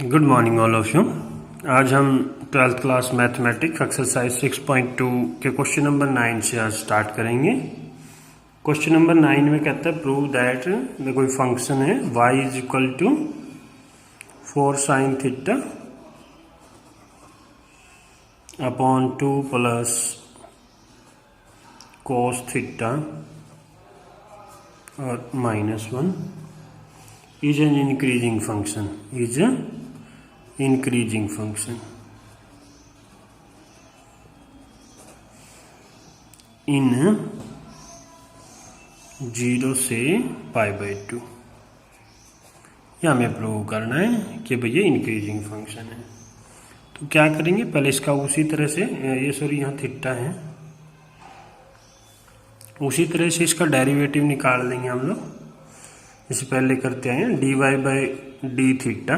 Good morning all of you. आज हम 12th class mathematics exercise 6.2 के क्वेश्चन नंबर 9 से आज स्टार्ट करेंगे। क्वेश्चन नंबर 9 में कहता है प्रूव दैट कोई फंक्शन है y is equal to 4 sine theta upon 2 plus cos theta और -1 is an increasing function, is a increasing function in 0 से π/2। यह हमें प्रूव करना है कि भैया इंक्रीजिंग फंक्शन है। तो क्या करेंगे, पहले इसका उसी तरह से यहाँ थीटा है, उसी तरह से इसका डेरिवेटिव निकाल लेंगे हम लोग। इससे पहले करते हैं dy/d थीटा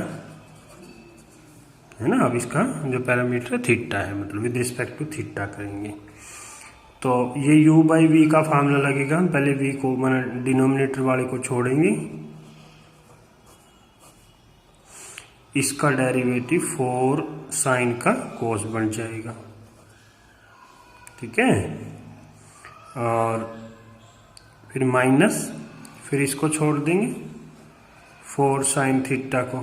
है ना। अब इसका जो पैरामीटर थीटा है, मतलब विद रिस्पेक्ट टू थीटा करेंगे। तो ये u/v का फार्मूला लगेगा। हम पहले v को डिनोमिनेटर वाले को छोड़ेंगे, इसका डेरिवेटिव 4 साइन का कोस बन जाएगा, ठीक है। और फिर माइनस, फिर इसको छोड़ देंगे 4 साइन थीटा को,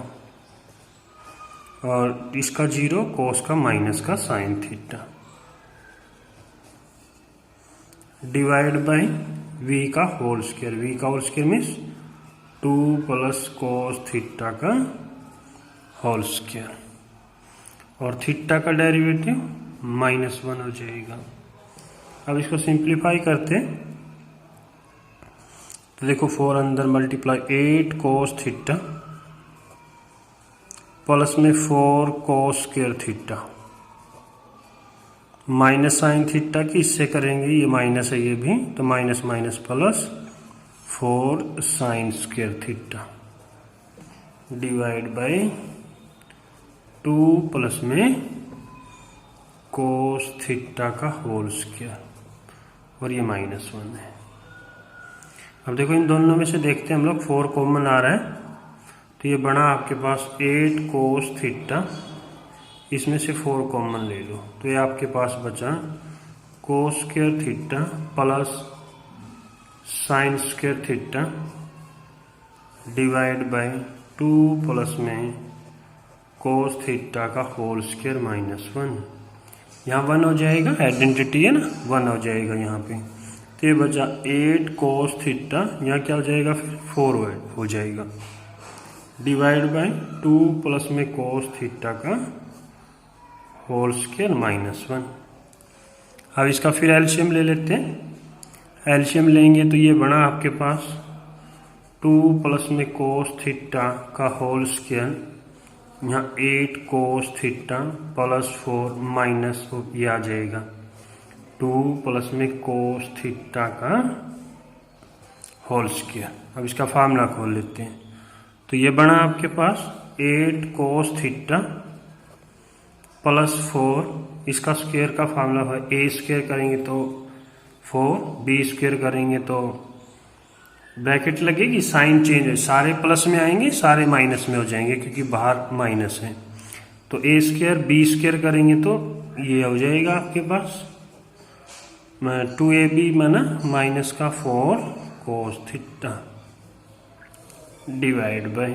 और इसका 0 कोस का माइनस का sine theta divide by v का होल स्क्वायर। v का whole square means 2 plus cos theta का होल स्क्वायर, और थीटा का डेरिवेटिव -1 हो जाएगा। अब इसको सिंप्लीफाई करते हैं तो देखो 4 अंदर मल्टीप्लाई 8 कोस थीटा प्लस में 4 cos square theta minus sine theta की इससे करेंगे, ये माइनस है ये भी, तो minus minus plus 4 sine square theta divide bye 2 plus में कोस थीटा का होल स्क्वायर, और ये -1 है। अब देखो इन दोनों में से देखते हैं हम लोग, 4 कॉमन आ रहा है तो ये बना आपके पास 8 कोस थीटा, इसमें से 4 कॉमन ले लो तो ये आपके पास बचा cos square theta plus sine square theta divide bye 2 plus में कोस थीटा का होल स्क्वायर -1। यहाँ 1 हो जाएगा, आइडेंटिटी है ना, 1 हो जाएगा यहाँ पे। तो ये बचा 8 कोस थीटा, यहाँ क्या हो जाएगा फिर 4 हो जाएगा, डिवाइड बाय 2 प्लस में कोस थीटा का होल स्क्वायर -1। अब इसका फिर एलसीएम ले लेते हैं। एलसीएम लेंगे तो ये बना आपके पास 2 प्लस में कोस थीटा का होल स्क्वायर, यहाँ 8 कोस थीटा प्लस 4 माइनस ये आ जाएगा 2 प्लस में कोस थीटा का होल स्क्वायर। अब इसका फार्मूला खोल लेते हैं तो ये बना आपके पास 8 कोस थीटा प्लस 4, इसका स्क्वायर का फार्मूला है a स्क्वायर करेंगे तो 4, b स्क्वायर करेंगे तो ब्रैकेट लगेगी, साइन चेंज है, सारे प्लस में आएंगे सारे माइनस में हो जाएंगे क्योंकि बाहर माइनस है। तो a स्क्वायर b स्क्वायर करेंगे तो ये हो जाएगा आपके पास 2ab माना माइनस का 4 cos theta divide bye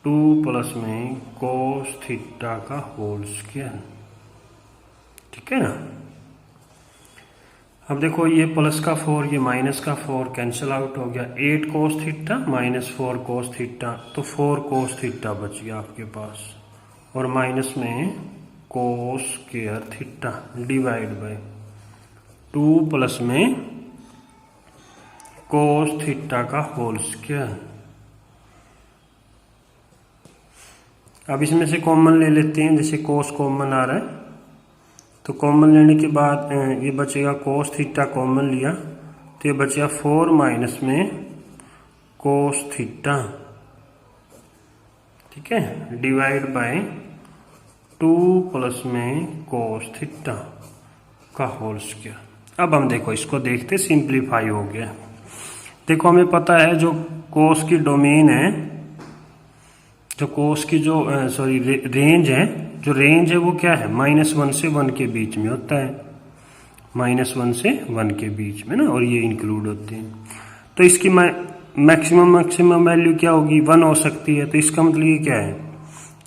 2 plus में कोस थीटा का होल स्क्वायर, ठीक है ना। अब देखो ये प्लस का 4 ये माइनस का 4 कैंसिल आउट हो गया, 8 cos theta minus 4 cos theta, तो 4 कोस थीटा बच गया आपके पास, और माइनस में cos square theta divide bye 2 plus में कोस थीटा का होल स्क्वायर। अब इसमें से कॉमन ले लेते हैं, जैसे कोस कॉमन आ रहा है तो कॉमन लेने के बाद ये बचेगा कोस थीटा कॉमन लिया तो ये बचेगा 4 माइनस में कोस थीटा, ठीक है, डिवाइड बाय 2 प्लस में कोस थीटा का होल स्क्वायर। अब हम देखो इसको देखते, सिंप्लीफाई हो गया। देखो हमें पता है जो कोस की डोमेन है जो कोस की जो रेंज है, जो रेंज है वो क्या है, -1 से 1 के बीच में होता है, -1 से 1 के बीच में ना, और ये इंक्लूड होते हैं। तो इसकी मैक्सिमम वैल्यू क्या होगी, 1 हो सकती है। तो इसका मतलब ये क्या है,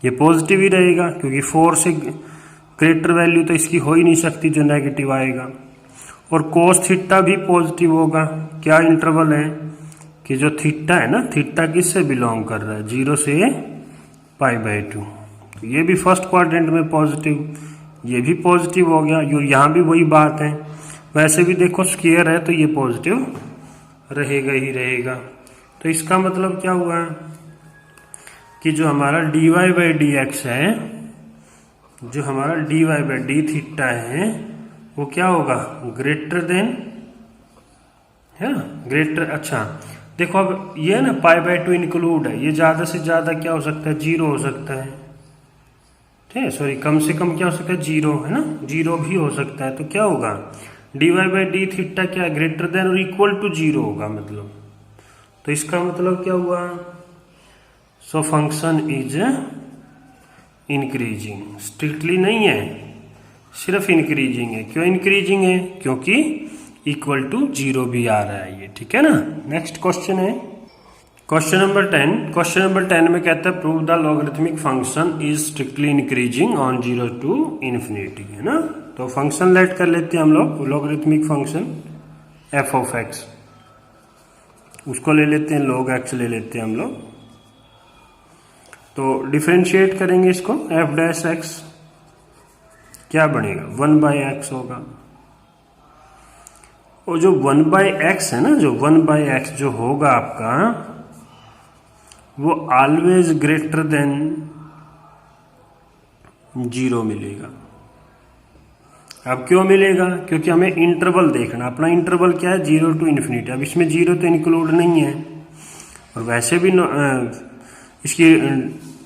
ये पॉजिटिव ही रहेगा, क्योंकि 4 से ग्रेटर वैल्यू तो इसकी हो ही नहीं सकती जो नेगेटिव आएगा। और कोस थीटा भी पॉजिटिव होगा। क्या इंटरवल है कि जो थीटा है ना, थीटा किससे बिलोंग कर रहा है, 0 से π/2। तो ये भी फर्स्ट क्वाड्रेंट में पॉजिटिव, ये भी पॉजिटिव हो गया। यहाँ भी वही बात है, वैसे भी देखो स्क्वायर है तो ये पॉजिटिव रहेगा ही रहेगा। तो इसका मतलब क्या हुआ कि जो हमारा dy/dx है, जो हमारा dy/d थीटा है, वो क्या होगा, ग्रेटर देन, है ना, ग्रेटर। अच्छा देखो अब ये ना π/2 इंक्लूड है, ये ज्यादा से ज्यादा क्या हो सकता है, 0 हो सकता है, ठीक है, सॉरी कम से कम क्या हो सकता है, 0, है ना, 0 भी हो सकता है। तो क्या होगा, dy/d थीटा क्या है, ग्रेटर देन और इक्वल टू 0 होगा मतलब। तो इसका मतलब क्या हुआ, सो फंक्शन इज इंक्रीजिंग, स्ट्रिक्टली नहीं है, सिर्फ इंक्रीजिंग है। क्यों इंक्रीजिंग है, क्योंकि इक्वल टू 0 भी आ रहा है ये, ठीक है ना। नेक्स्ट क्वेश्चन है क्वेश्चन नंबर 10। क्वेश्चन नंबर 10 में कहता है prove the logarithmic function is strictly increasing on 0 to infinity, है ना। तो फंक्शन लेट कर लेते हैं हम लोग, लॉगरिथमिक फंक्शन f(x), उसको ले लेते हैं, log x ले लेते हैं हम लोग। तो डिफरेंशिएट करेंगे इसको, f'(x) क्या बनेगा, 1/x होगा। और जो 1/x है ना, जो 1/x जो होगा आपका, वो ऑलवेज ग्रेटर देन 0 मिलेगा। अब क्यों मिलेगा, क्योंकि हमें इंटरवल देखना, अपना इंटरवल क्या है, 0 to इन्फिनिटी। अब इसमें 0 तो इंक्लूड नहीं है, और वैसे भी इसकी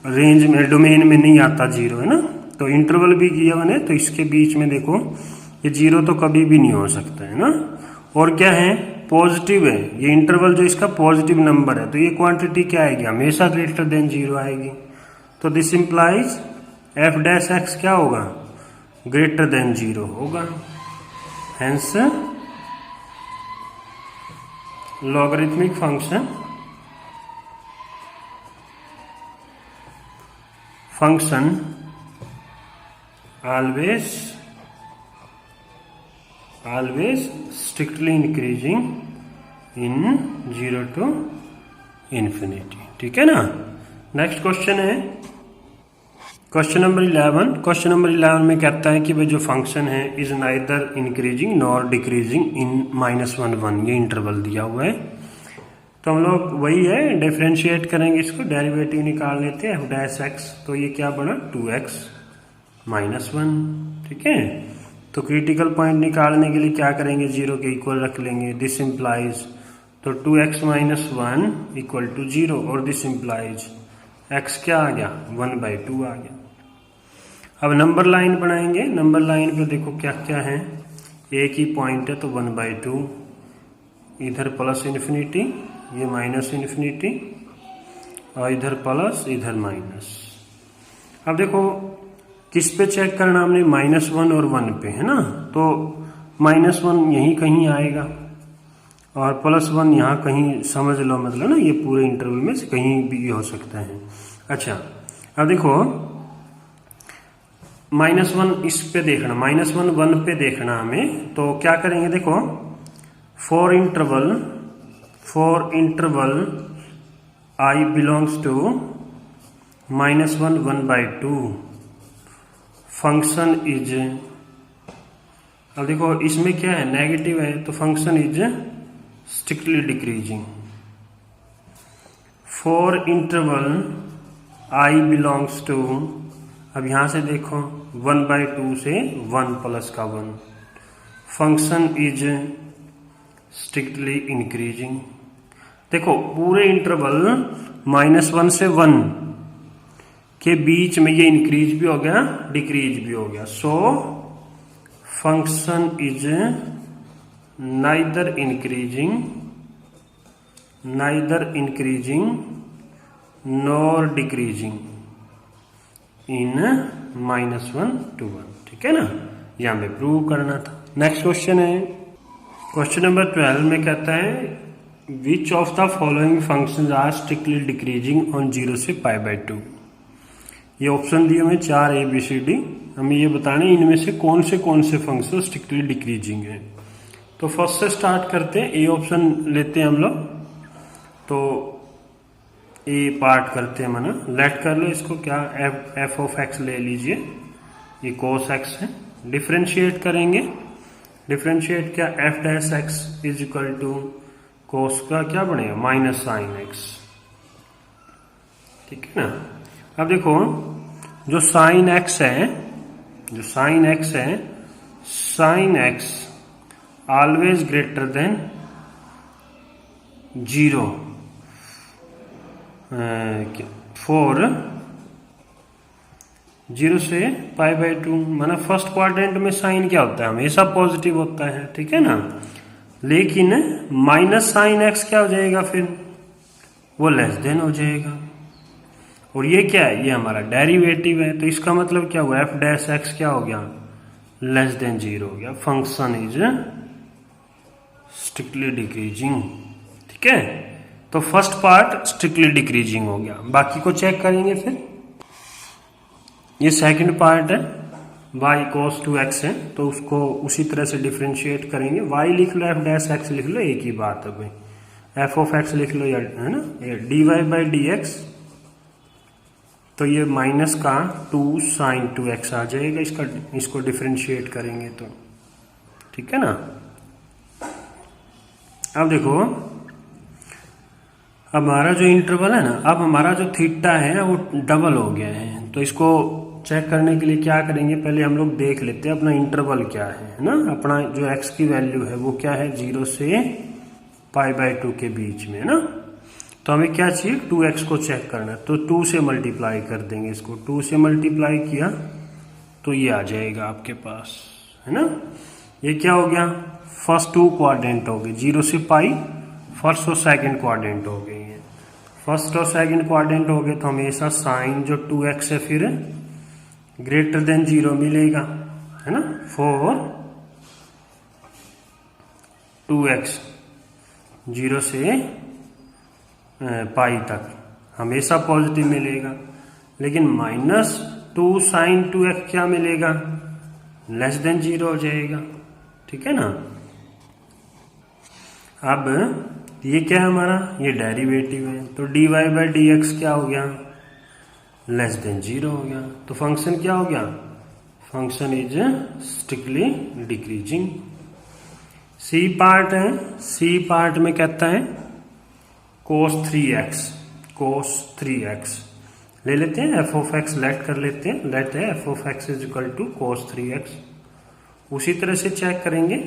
रेंज में, डोमेन में नहीं आता 0, है ना। तो इंटरवल भी गिवन है, तो इसके बीच में देखो ये 0 तो कभी भी नहीं हो सकता, है ना। और क्या है, पॉजिटिव है ये इंटरवल, जो इसका पॉजिटिव नंबर है, तो ये क्वांटिटी क्या आएगी, हमेशा ग्रेटर देन 0 आएगी। तो दिस इंप्लाइज f'(x) क्या होगा, ग्रेटर देन 0 होगा। Hence logarithmic function always strictly increasing in 0 to infinity, ठीक है ना। नेक्स्ट क्वेश्चन है क्वेश्चन नंबर 11। क्वेश्चन नंबर 11 में कहता है कि भाई जो फंक्शन है is neither increasing nor decreasing in -1 1, ये इंटरवल दिया हुआ है। तो हम लोग वही है, डिफरेंशिएट करेंगे इसको, डेरिवेटिव निकाल लेते हैं f'(x), तो ये क्या बना, 2x - 1, ठीक है। तो क्रिटिकल पॉइंट निकालने के लिए क्या करेंगे, 0 के इक्वल रख लेंगे। दिस इंप्लाइज, तो 2x - 1 इक्वल टू 0, और दिस इंप्लाइज x क्या आ गया, 1/2 आ गया। अब नंबर लाइन बनाएंगे, नंबर लाइन पे देखो क्या क्या है, एक ही पॉइंट है तो 1/2, इधर प्लस इन्फिनिटी, ये माइनस इन्फिनिटी, और इधर प्लस इधर माइनस। अब देखो किस पे चेक करना हमने, -1 और 1 पे, है ना। तो -1 यहीं कहीं आएगा और +1 यहाँ कहीं, समझ लो मतलब ना, ये पूरे इंटरवल में से कहीं भी हो सकता है। अच्छा अब देखो -1 इस पे देखना, -1 1 पे देखना हमें, तो क्या करेंगे, देखो for interval I belongs to -1 1/2 function is, अब देखो इसमें क्या है, नेगेटिव है, तो function is strictly decreasing. For interval I belongs to, अब यहां से देखो 1/2 से 1 प्लस का 1, फंक्शन इज स्ट्रिक्टली इंक्रीजिंग। देखो पूरे इंटरवल -1 से 1 के बीच में ये इंक्रीज भी हो गया, डिक्रीज भी हो गया। सो function is neither increasing nor decreasing in -1 to 1, ठीक है ना, ये हमें प्रूव करना था। नेक्स्ट क्वेश्चन है, क्वेश्चन नंबर 12 में कहता है which of the following functions are strictly decreasing on 0 से π/2। ये ऑप्शन दिए हुए 4 ABCD, हमें ये बताना है इनमें से कौन से फंक्शन स्ट्रिक्टली डिक्रीजिंग है। तो फर्स्ट से स्टार्ट करते हैं, ए ऑप्शन लेते हैं हम लोग। तो ए पार्ट करते हैं मना, लेट कर लो इसको, क्या एफ ऑफ एक्स ले लीजिए, ये कोस एक्स है, डिफ्रेंशिएट करेंगे, डिफ्रेंशिएट क्या, F dash X is equal to cos का क्या बनेगा माइनस साइन एक्स, ठीक है ना। अब देखो जो साइन एक्स है, sine x always greater than 0 for 0 से π/2, माना फर्स्ट क्वाड्रेंट में साइन क्या होता है, हमेशा पॉजिटिव होता है, ठीक है ना। लेकिन माइनस साइन एक्स क्या हो जाएगा, फिर वो लेस देन हो जाएगा। और ये क्या है, ये हमारा डेरिवेटिव है, तो इसका मतलब क्या हुआ, एफ डैश एक्स क्या हो गया, लेस देन 0 हो गया। फंक्शन इज स्ट्रिक्टली डिक्रीजिंग, ठीक है। तो फर्स्ट पार्ट स्ट्रिक्टली डिक्रीजिंग हो गया, बाकी को चेक करेंगे फिर। ये सेकंड पार्ट है, y cos 2x है, तो उसको उसी तरह से डिफ्रेंशिएट करेंगे। y लिख लो, f डैश x लिख लो, एक ही बात है भाई, f ऑफ x लिख लो, है ना, ये dy/dx, तो ये माइनस का 2 sin 2x आ जाएगा, इसको डिफ्रेंशिएट करेंगे तो, ठीक है ना। अब देखो हमारा जो इंटरवल है ना, अब हमारा जो थीटा है वो डबल हो गया है, तो इसको चेक करने के लिए क्या करेंगे, पहले हम लोग देख लेते हैं अपना इंटरवल क्या है ना। अपना जो x की वैल्यू है वो क्या है, 0 से π/2 के बीच में है ना। तो हमें क्या चाहिए, 2x को चेक करना है, तो 2 से मल्टीप्लाई कर देंगे इसको, 2 से मल्टीप्लाई किया तो ये आ जाएगा आपके पास, है ना। ये क्या हो गया, फर्स्ट 2 क्वाड्रेंट हो गए, 0 से π, फर्स्ट और सेकंड क्वाड्रेंट हो गए हैं। फर्स्ट और सेकंड क्वाड्रेंट हो गए तो हमेशा साइन जो 2x है फिर ग्रेटर देन 0 मिलेगा, है ना, फॉर 2x 0 से π तक हमेशा पॉजिटिव मिलेगा। लेकिन -2 sin 2x क्या मिलेगा, लेस देन 0 हो जाएगा, ठीक है ना। अब ये क्या है हमारा, ये डेरिवेटिव है, तो dy/dx क्या हो गया, लेस देन 0 हो गया। तो फंक्शन क्या हो गया, function is strictly decreasing. C part है, सी पार्ट में कहता है cos 3x ले लेते हैं, f ऑफ x लेट कर लेते हैं, लेट है f of x is equal to cos 3x। उसी तरह से चेक करेंगे,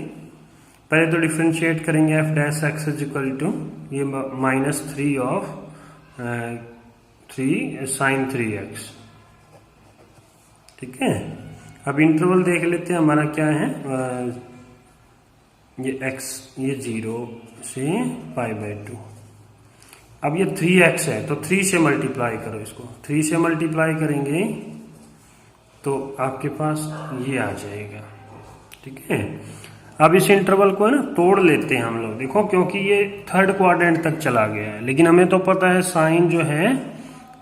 पहले तो डिफ्रेंशिएट करेंगे, f dash x is equal to ये -3 ऑफ 3 sin 3x, ठीक है। अब इंटरवल देख लेते हैं हमारा क्या है, ये x ये 0 से π/2। अब ये 3x है, तो 3 से मल्टीप्लाई करो इसको, 3 से मल्टीप्लाई करेंगे तो आपके पास ये आ जाएगा, ठीक है। अब इस इंटरवल को है ना तोड़ लेते हैं हम लोग, देखो क्योंकि ये थर्ड क्वाड्रेंट तक चला गया है, लेकिन हमें तो पता है साइन जो है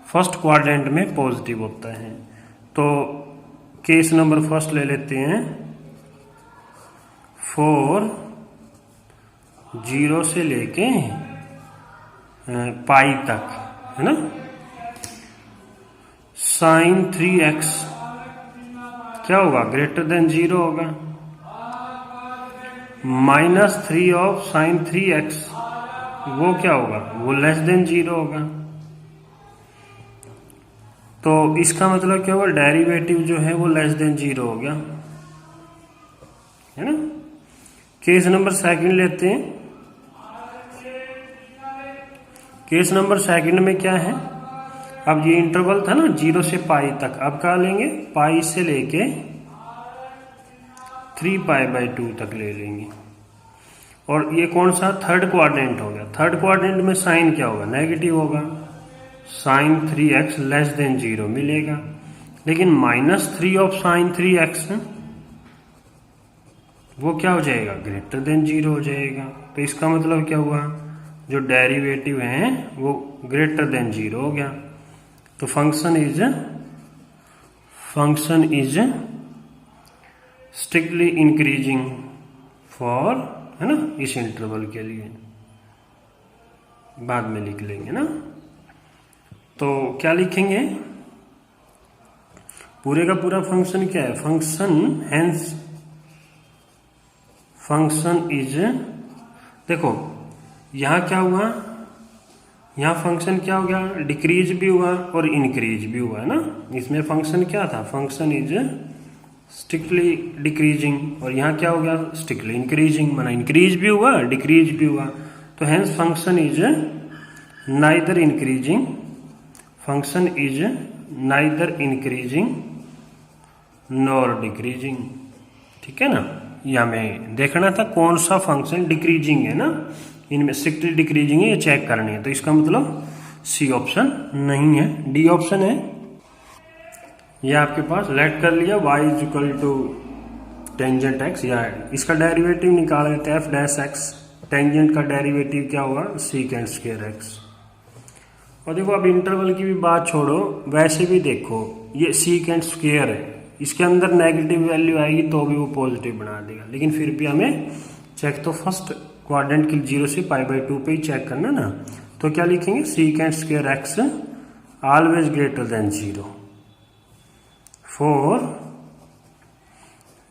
फर्स्ट क्वाड्रेंट में पॉजिटिव होता है। तो केस नंबर फर्स्ट ले लेते हैं, फॉर 0 से लेके π तक, है ना, sin 3x क्या होगा, ग्रेटर देन 0 होगा, -3 ऑफ sin 3x वो क्या होगा, वो लेस देन 0 होगा। तो इसका मतलब क्या होगा, डेरिवेटिव जो है वो लेस देन 0 हो गया, है ना। केस नंबर सेकंड लेते हैं, केस नंबर सेकंड में क्या है, अब ये इंटरवल था ना 0 से π तक, अब क्या लेंगे, π से लेके 3π/2 तक ले लेंगे। और ये कौन सा, थर्ड क्वाड्रेंट हो गया, थर्ड क्वाड्रेंट में साइन क्या होगा, नेगेटिव होगा, sin3x लेस देन 0 मिलेगा, लेकिन -3 ऑफ sin3x वो क्या हो जाएगा, ग्रेटर देन 0 हो जाएगा। तो इसका मतलब क्या हुआ, जो डेरिवेटिव है वो ग्रेटर देन 0 हो गया। तो function is strictly increasing for, है ना, इस इंटरवल के लिए बाद में लिख लेंगे ना। तो क्या लिखेंगे, पूरे का पूरा फंक्शन क्या है, फंक्शन इज, देखो यहां क्या हुआ, यहां फंक्शन क्या हो गया, डिक्रीज भी हुआ और इंक्रीज भी हुआ, है ना। इसमें फंक्शन क्या था, फंक्शन इज स्ट्रिक्टली डिक्रीजिंग, और यहां क्या हो गया, स्ट्रिक्टली इंक्रीजिंग, माना इंक्रीज भी हुआ डिक्रीज भी हुआ। तो hence function is neither increasing, function is neither increasing nor decreasing, ठीक है ना। या हमें देखना था कौन सा फंक्शन डिक्रीजिंग है ना, इनमें स्ट्रिक्टली डिक्रीजिंग है, ये चेक करनी है। तो इसका मतलब सी ऑप्शन नहीं है, डी ऑप्शन है। ये आपके पास लेट कर लिया y is equal to tangent x, या इसका डेरिवेटिव निकाल लेते हैं f'(x), टेंजेंट का डेरिवेटिव क्या होगा, सीकेंट स्क्वायर x। और देखो अब इंटरवल की भी बात छोड़ो, वैसे भी देखो ये सीकेंट स्क्वायर है, इसके अंदर नेगेटिव वैल्यू आएगी तो भी वो पॉजिटिव बना देगा, लेकिन फिर भी हमें चेक तो फर्स्ट क्वाड्रेंट के 0 से π/2 पे ही चेक करना ना। तो क्या लिखेंगे, secant square x always greater than 0 for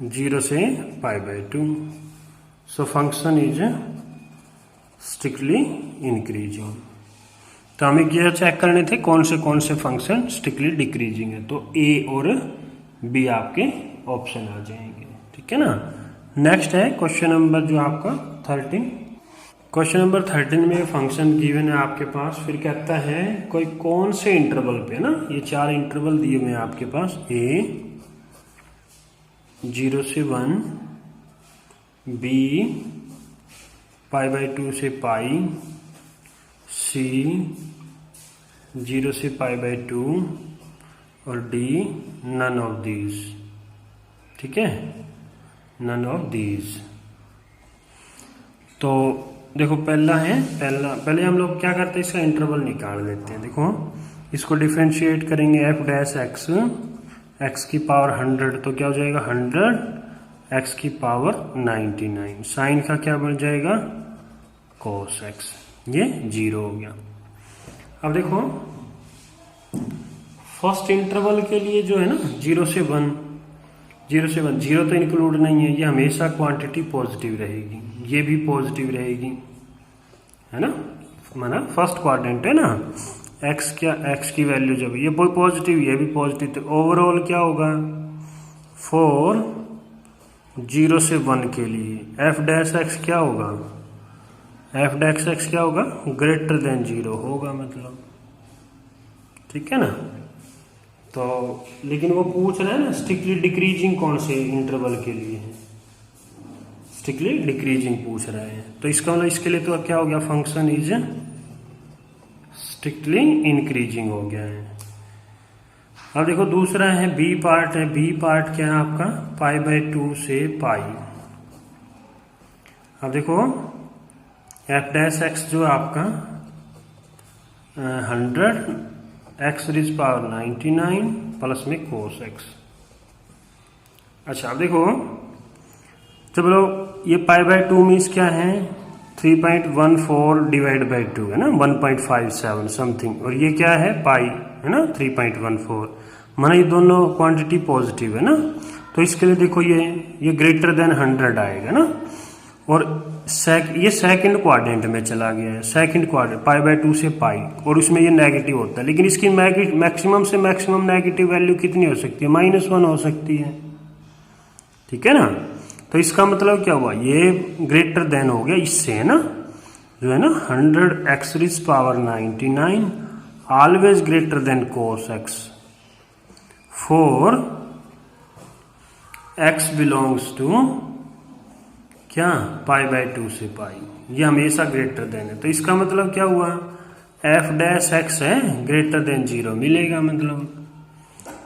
0 से π/2। So function is strictly increasing. तो हमें ये चेक करने थे कौन से फंक्शन स्ट्रिक्टली डिक्रीजिंग है, तो ए और बी आपके ऑप्शन आ जाएंगे, ठीक है ना। नेक्स्ट है क्वेश्चन नंबर जो आपका 13। क्वेश्चन नंबर 13 में फंक्शन गिवन है आपके पास, फिर कहता है कोई कौन से इंटरवल पे ना, ये 4 इंटरवल दिए हुए हैं आपके पास, ए 0 से 1, बी π/2 से पाई, सी 0 से π/2 और डी नन ऑफ दीज, ठीक है, नन ऑफ दीज। तो देखो पहले हम लोग क्या करते हैं, इसका इंटरवल निकाल लेते हैं। देखो इसको डिफरेंशिएट करेंगे, f'(x) x की पावर 100, तो क्या हो जाएगा 100 x की पावर 99, साइन का क्या बन जाएगा cos x, ये 0 हो गया। अब देखो फर्स्ट इंटरवल के लिए जो है ना 0 से 1, 0 तो इंक्लूड नहीं है, ये हमेशा क्वांटिटी पॉजिटिव रहेगी, ये भी पॉजिटिव रहेगी, है ना, माना फर्स्ट क्वाड्रेंट है ना, x की वैल्यू जब ये पॉजिटिव ये भी पॉजिटिव, तो ओवरऑल क्या होगा, फॉर 0 से 1 के लिए f'(x) क्या होगा, f'(x) क्या होगा, ग्रेटर देन 0 होगा मतलब, ठीक है ना। तो लेकिन वो पूछ रहा है ना स्ट्रिक्टली डिक्रीजिंग कौन से इंटरवल के लिए है, स्ट्रिक्टली डिक्रीजिंग पूछ रहा है, तो इसका मतलब इसके लिए तो क्या हो गया, फंक्शन इज स्ट्रिक्टली इंक्रीजिंग हो गया है। अब देखो दूसरा है बी पार्ट है, बी पार्ट क्या है आपका π/2 से पाई। अब देखो f'(x) जो आपका 100 x रिज पावर 99 प्लस में cos x। अच्छा अब देखो चलो ये π/2 मीन्स क्या है, 3.14 डिवाइड बाई 2 है ना, 1.57 समथिंग, और ये क्या है पाई है ना 3.14, माना ये दोनों क्वांटिटी पॉजिटिव है ना। तो इसके लिए देखो ये ग्रेटर देन 100 आएगा ना, और ये सेकंड क्वाड्रेंट में चला गया है, सेकंड क्वाड्रेंट π/2 से पाई, और उसमें ये नेगेटिव होता है, लेकिन इसकी मैक्सिमम से मैक्सिमम नेगेटिव वैल्यू कितनी हो सकती है, -1 हो सकती है, ठीक है ना। तो इसका मतलब क्या हुआ, ये ग्रेटर देन हो गया इससे, है ना, जो है ना 100 x raise power 99 always greater than cos x for x belongs to क्या π/2 से पाई, ये हमेशा ग्रेटर देन है। तो इसका मतलब क्या हुआ, एफ डैश एक्स है ग्रेटर देन 0 मिलेगा मतलब,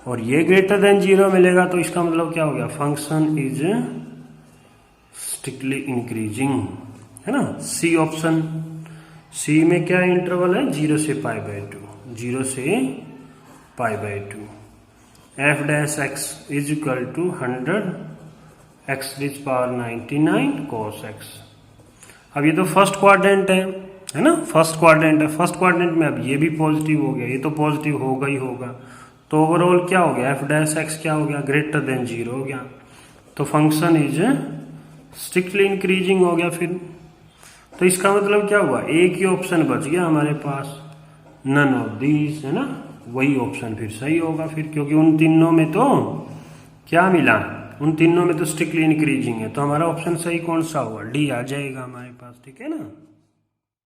और ये ग्रेटर देन 0 मिलेगा तो इसका मतलब क्या हो गया, फंक्शन इज स्ट्रिक्टली इंक्रीजिंग, है ना। सी ऑप्शन, सी में क्या इंटरवल है, 0 से π/2, 0 से π/2। F dash X is equal to 100 x to the power 99 cos x। अब ये तो फर्स्ट क्वाड्रेंट है ना, फर्स्ट क्वाड्रेंट है, फर्स्ट क्वाड्रेंट में अब ये भी पॉजिटिव हो गया, ये तो पॉजिटिव होगा ही होगा, तो ओवरऑल क्या हो गया, एफ डैश एक्स क्या हो गया, ग्रेटर देन 0 हो गया, तो फंक्शन इज स्ट्रिक्टली इंक्रीजिंग हो गया फिर। तो इसका मतलब क्या हुआ, एक ही ऑप्शन बच गया हमारे पास, नन ऑफ दीज, है ना, वही ऑप्शन फिर सही होगा फिर, क्योंकि उन तीनों में तो क्या मिला, उन तीनों में तो स्ट्रिक्टली इंक्रीजिंग है, तो हमारा ऑप्शन सही कौन सा हुआ, डी आ जाएगा हमारे पास, ठीक है ना।